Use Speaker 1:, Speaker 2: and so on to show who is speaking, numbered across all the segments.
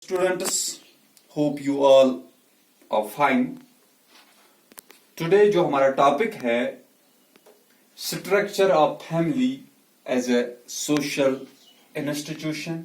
Speaker 1: Students, hope you all are fine. Today जो हमारा topic है structure of family as a social institution,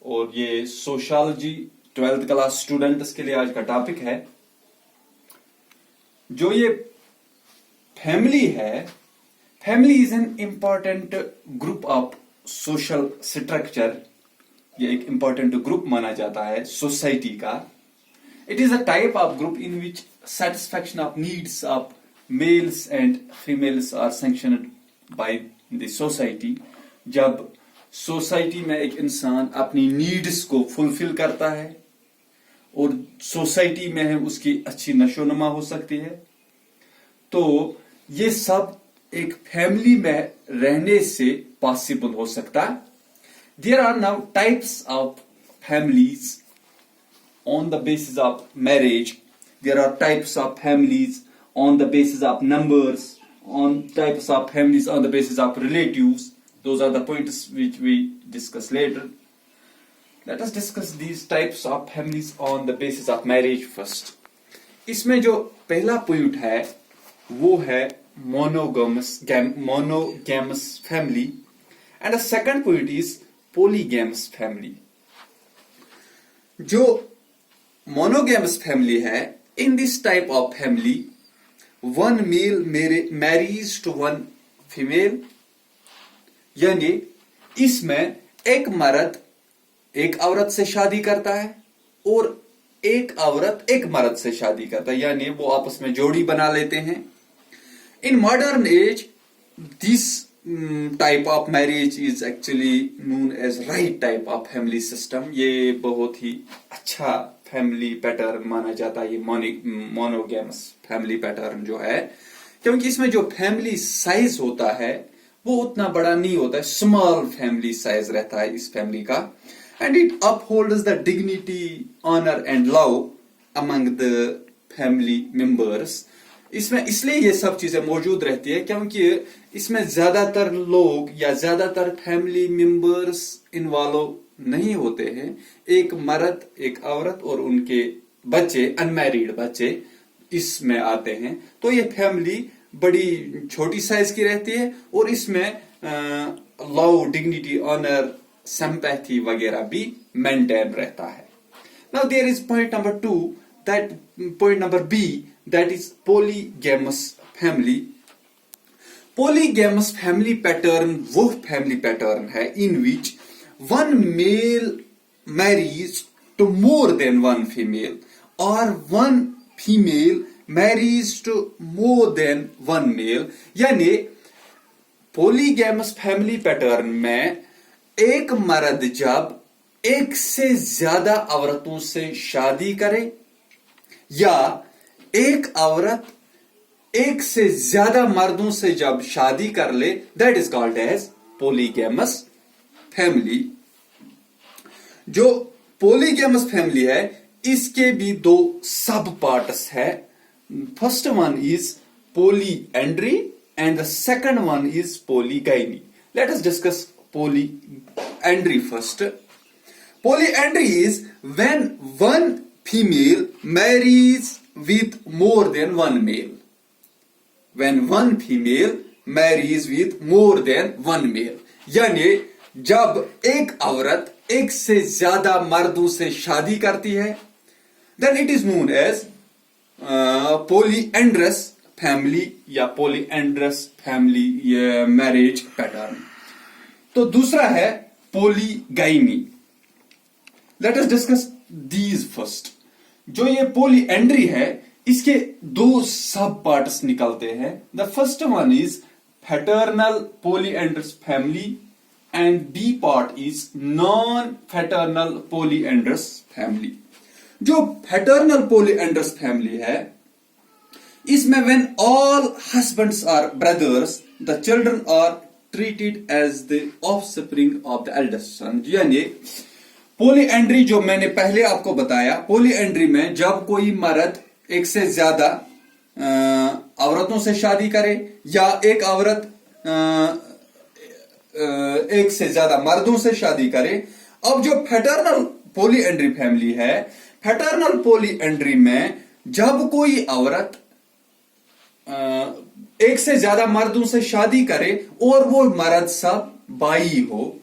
Speaker 1: और ये सोशियोलॉजी 12th क्लास स्टूडेंट्स के लिए आज का टॉपिक है. जो ये फैमिली है, family is an important group of social structure. ये एक इंपॉर्टेंट ग्रुप माना जाता है सोसाइटी का. It is a type of group in which satisfaction of needs of males and females are sanctioned by the society. जब society में एक इंसान अपनी नीड्स को फुलफिल करता है और सोसाइटी में है उसकी अच्छी नशोनुमा हो सकती है, तो ये सब एक फैमिली में रहने से पॉसिबल हो सकता है. There are now types of families on the basis of marriage. There are types of families on the basis of numbers, on types of families on the basis of relatives. Those are the points which we discuss later. Let us discuss these types of families on the basis of marriage first. इसमें जो पहला point है वो है monogamous family, and the second point is polygamous family. जो monogamous family है, in this type of family one male marries to one female. यानी इसमें एक मर्द एक औरत से शादी करता है और एक औरत एक मर्द से शादी करता है, यानी वो आपस में जोड़ी बना लेते हैं. In modern age, this type of marriage is actually known as right type of family system. ये बहुत ही अच्छा फैमिली पैटर्न माना जाता है, ये मोनोगेमस फैमिली पैटर्न जो है, क्योंकि इसमें जो फैमिली साइज होता है वो उतना बड़ा नहीं होता है, स्मॉल फैमिली साइज रहता है इस फैमिली का. And it upholds the dignity, honour and love among the family members. इसमें इसलिए ये सब चीजें मौजूद रहती है क्योंकि इसमें ज्यादातर लोग या ज्यादातर फैमिली मेंबर्स इन्वॉल्व नहीं होते हैं. एक मर्द एक औरत और उनके बच्चे, अनमैरिड बच्चे इसमें आते हैं. तो ये फैमिली बड़ी छोटी साइज की रहती है और इसमें लव, डिग्निटी, ऑनर, सिंपैथी वगैरह भी मेंटेन रहता है. Now there is point number 2, that point number B, that is polygamous family. Polygamous family pattern वो family pattern है in which one male marries to more than one female or one female marries to more than one male. यानी polygamous family pattern में एक मर्द जब एक से ज्यादा औरतों से शादी करे या एक औरत एक से ज्यादा मर्दों से जब शादी कर ले, that is called as polygamous family. जो पोलीगैमस फैमिली है इसके भी दो सब पार्ट्स है. First one is polyandry and the second one is polygyny. Let us discuss polyandry first. Polyandry is when one female marries with more than one male. When one female marries with more than one male. यानी जब एक औरत एक से ज्यादा मर्दों से शादी करती है, then it is known as polyandrous family या polyandrous family marriage pattern. तो दूसरा है polygyny. Let us discuss these first. जो ये polyandry है इसके दो सब पार्ट्स निकलते हैं. The first one is fraternal polyandrous family and B part is non-fraternal polyandrous family. जो fraternal polyandrous family है इसमें when all husbands are brothers, the children are treated as the offspring of the eldest son. यानी पोलीएंड्री जो मैंने पहले आपको बताया, पोलीएंड्री में जब कोई मर्द एक से ज्यादा औरतों से शादी करे या एक औरत एक से ज्यादा मर्दों से शादी करे, अब जो पैटर्नल पॉली एंड्री फैमिली है, पैटर्नल पॉली एंड्री में जब कोई औरत एक से ज्यादा मर्दों से शादी करे और वो मर्द सब बाई हो,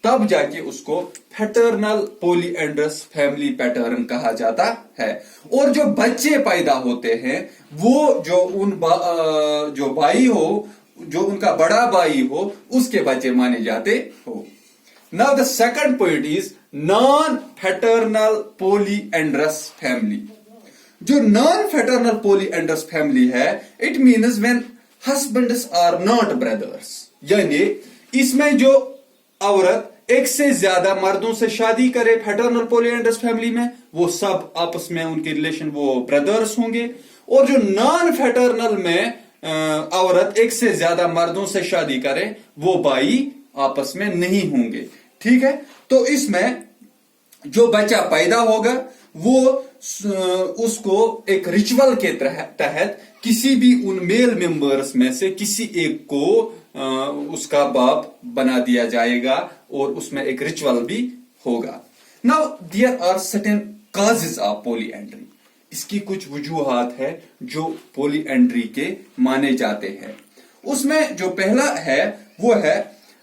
Speaker 1: तब जाके उसको पैटर्नल पॉलीएंड्रस फैमिली पैटर्न कहा जाता है। और जो बच्चे पैदा होते हैं वो जो भाई हो, जो उनका बड़ा भाई हो, उसके बच्चे माने जाते हो। Now the second point is non paternal polyandrous family. जो नॉन पैटर्नल पॉलीएंड्रस फैमिली है, it means when husbands are not brothers, यानी इसमें जो औरत एक से ज्यादा मर्दों से शादी करे पैटर्नल पॉलीएंड्रस फैमिली में, वो सब आपस में उनके रिलेशन वो ब्रदर्स होंगे। और जो नॉन पैटर्नल में औरत एक से ज्यादा मर्दों से शादी करे, वो भाई आपस में नहीं होंगे। ठीक है, तो इसमें जो बच्चा पैदा होगा वो उसको एक रिचुअल के तहत किसी भी उन मेल मेंबर्स में से किसी एक को उसका बाप बना दिया जाएगा और उसमें एक रिचुअल भी होगा। Now there are certain causes of polyandry. इसकी कुछ वजूहात है जो पॉलीएंड्री के माने जाते हैं। उसमें जो पहला है वो है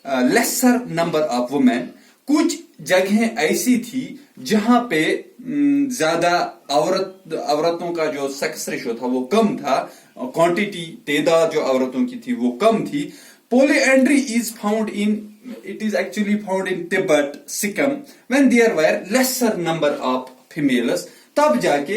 Speaker 1: लेसर नंबर ऑफ वुमेन। कुछ जगहें ऐसी थी जहां पे ज्यादा औरतों का जो सेक्स रेशो था वो कम था, क्वांटिटी तादाद जो औरतों की थी वो कम थी। Polyandry is found in it is actually found in Tibet, Sikkim, when there were lesser number of females. तब जाके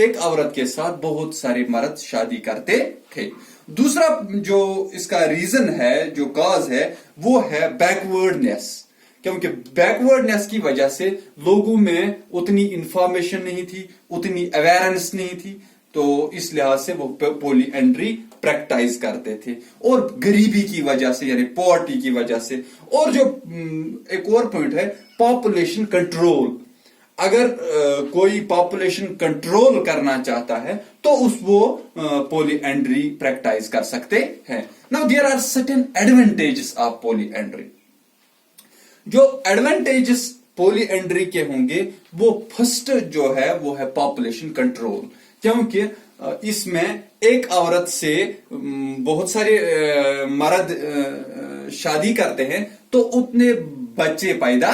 Speaker 1: एक औरत के साथ बहुत सारे मर्द शादी करते थे। दूसरा जो इसका रीजन है, जो कॉज है, वो है बैकवर्डनेस। क्योंकि बैकवर्डनेस की वजह से लोगों में उतनी इंफॉर्मेशन नहीं थी, उतनी अवेयरनेस नहीं थी, तो इस लिहाज से वो पॉलीएंड्री प्रैक्टिस करते थे। और गरीबी की वजह से, यानी पॉवर्टी की वजह से। और जो एक और पॉइंट है पॉपुलेशन कंट्रोल। अगर कोई पॉपुलेशन कंट्रोल करना चाहता है तो वो पॉलीएंड्री प्रैक्टिस कर सकते हैं। Now there are certain advantages of polyandry. जो एडवांटेजेस पॉलीएंड्री के होंगे वो फर्स्ट जो है वो है पॉपुलेशन कंट्रोल। क्योंकि इसमें एक औरत से बहुत सारे मर्द शादी करते हैं तो उतने बच्चे पैदा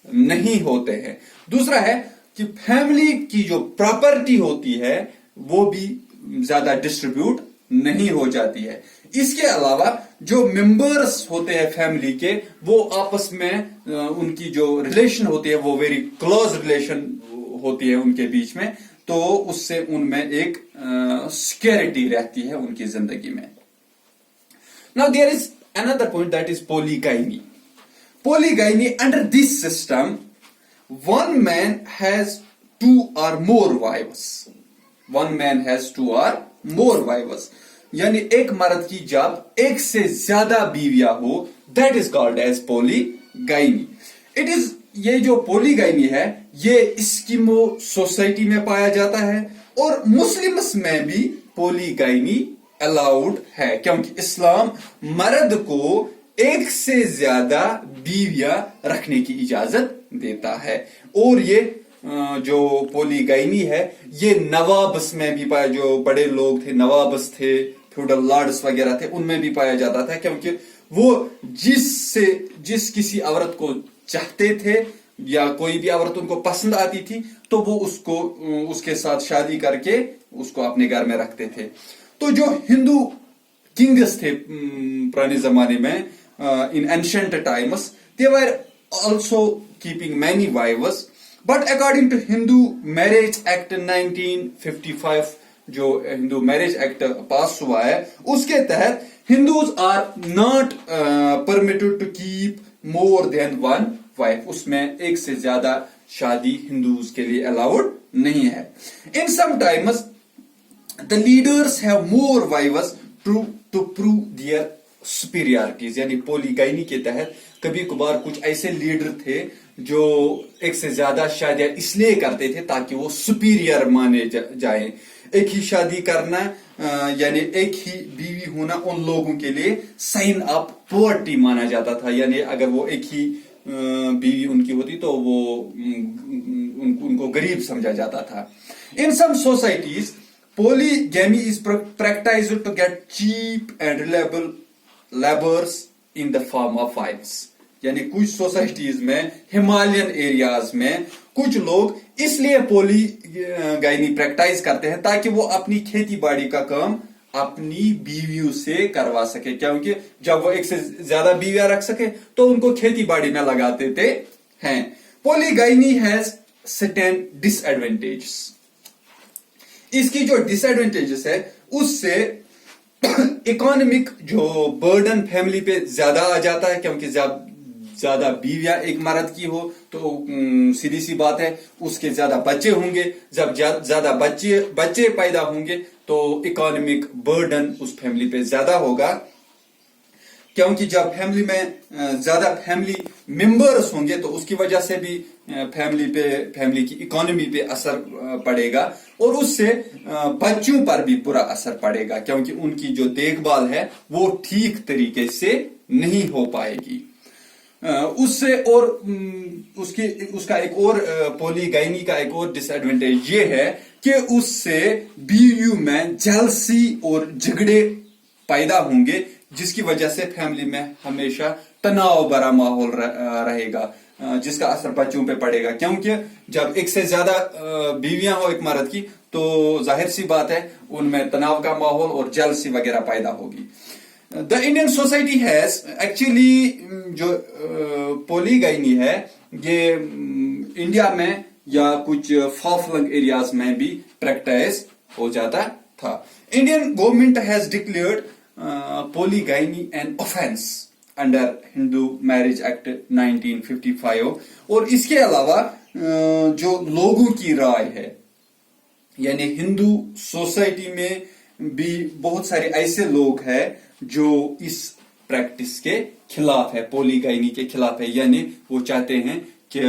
Speaker 1: नहीं होते हैं। दूसरा है कि फैमिली की जो प्रॉपर्टी होती है वो भी ज्यादा डिस्ट्रीब्यूट नहीं हो जाती है। इसके अलावा जो मेंबर्स होते हैं फैमिली के, वो आपस में उनकी जो रिलेशन होती है वो वेरी क्लोज रिलेशन होती है उनके बीच में, तो उससे उनमें एक सिक्योरिटी रहती है उनकी जिंदगी में। Now there is another point that is polygyny. Polygyny, under this system one man has two or more wives. One man has two or more wives. यानी एक मर्द की जब एक से ज्यादा बीवियां हो, that is called as polygamy. It is, ये जो पोलीगाइनी है ये इस्किमो सोसाइटी में पाया जाता है और मुस्लिम्स में भी पोलीगाइनी अलाउड है, क्योंकि इस्लाम मर्द को एक से ज्यादा बीवियां रखने की इजाजत देता है। और ये जो पोलीगाइनी है ये नवाब्स में भी पाया, जो बड़े लोग थे, नवाब्स थे, फ्यूडल लॉर्ड्स वगैरह थे, उनमें भी पाया जाता था। क्योंकि वो जिस किसी औरत को चाहते थे या कोई भी औरत उनको पसंद आती थी तो वो उसके साथ शादी करके उसको अपने घर में रखते थे। तो जो हिंदू किंग्स थे पुराने जमाने में, in ancient times, they were also keeping many wives, but according to Hindu Marriage Act 1955, जो हिंदू मैरिज एक्ट पास हुआ है, उसके तहत Hindus are not permitted to keep more than one wife. उसमें एक से ज्यादा शादी हिंदूज के लिए अलाउड नहीं है। In some times the leaders have more wives to prove their superiorities. यानी पोलीगाइनी के तहत कभी कभार कुछ ऐसे लीडर थे जो एक से ज्यादा शादियां इसलिए करते थे ताकि वो सुपीरियर माने जाएं। एक ही शादी करना यानी एक ही बीवी होना उन लोगों के लिए साइन ऑफ पॉवर्टी माना जाता था। यानी अगर वो एक ही बीवी उनकी होती तो वो उनको गरीब समझा जाता था. In some societies, polygamy is practiced to get cheap and reliable laborers in the form of wives. यानी कुछ सोसाइटीज में, हिमालयन एरियाज में कुछ लोग इसलिए पोलीगामी प्रैक्टिस करते हैं ताकि वो अपनी खेती बाड़ी का काम अपनी बीवियों से करवा सके, क्योंकि जब वो एक से ज्यादा बीवियां रख सके तो उनको खेती बाड़ी में लगा देते हैं. पोलीगामी हैज सर्टेन डिसएडवांटेजेस. इसकी जो डिसएडवांटेजेस है उससे इकोनॉमिक जो बर्डन फैमिली पे ज्यादा आ जाता है, क्योंकि जब ज्यादा बीवियां एक मर्द की हो तो सीधी सी बात है उसके ज्यादा बच्चे होंगे. जब ज्यादा बच्चे पैदा होंगे तो इकोनॉमिक बर्डन उस फैमिली पे ज्यादा होगा, क्योंकि जब फैमिली में ज्यादा फैमिली मेंबर्स होंगे तो उसकी वजह से भी फैमिली की इकोनॉमी पे असर पड़ेगा और उससे बच्चों पर भी बुरा असर पड़ेगा, क्योंकि उनकी जो देखभाल है वो ठीक तरीके से नहीं हो पाएगी. उससे और उसका एक और पोलीगामी का एक और डिसएडवांटेज ये है कि उससे बीवियों में जेलसी और झगड़े पैदा होंगे, जिसकी वजह से फैमिली में हमेशा तनाव भरा माहौल रहेगा, जिसका असर बच्चों पे पड़ेगा. क्योंकि जब एक से ज्यादा बीवियां हो एक मर्द की तो जाहिर सी बात है उनमें तनाव का माहौल और जेलसी वगैरह पैदा होगी. The Indian society has actually जो पोलीगामी है ये इंडिया में या कुछ फार-फ्लंग एरियाज में भी प्रैक्टिस हो जाता था. Indian government has declared polygamy an offence under Hindu marriage act 1955. और इसके अलावा जो लोगों की राय है, यानी हिंदू सोसाइटी में भी बहुत सारे ऐसे लोग हैं जो इस प्रैक्टिस के खिलाफ है, पोलीगामी के खिलाफ है, यानी वो चाहते हैं कि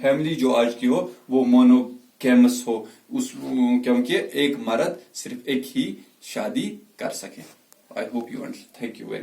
Speaker 1: फैमिली जो आज की हो वो मोनोगैमस हो, क्योंकि एक मर्द सिर्फ एक ही शादी कर सके. I hope you understand. Thank you very much.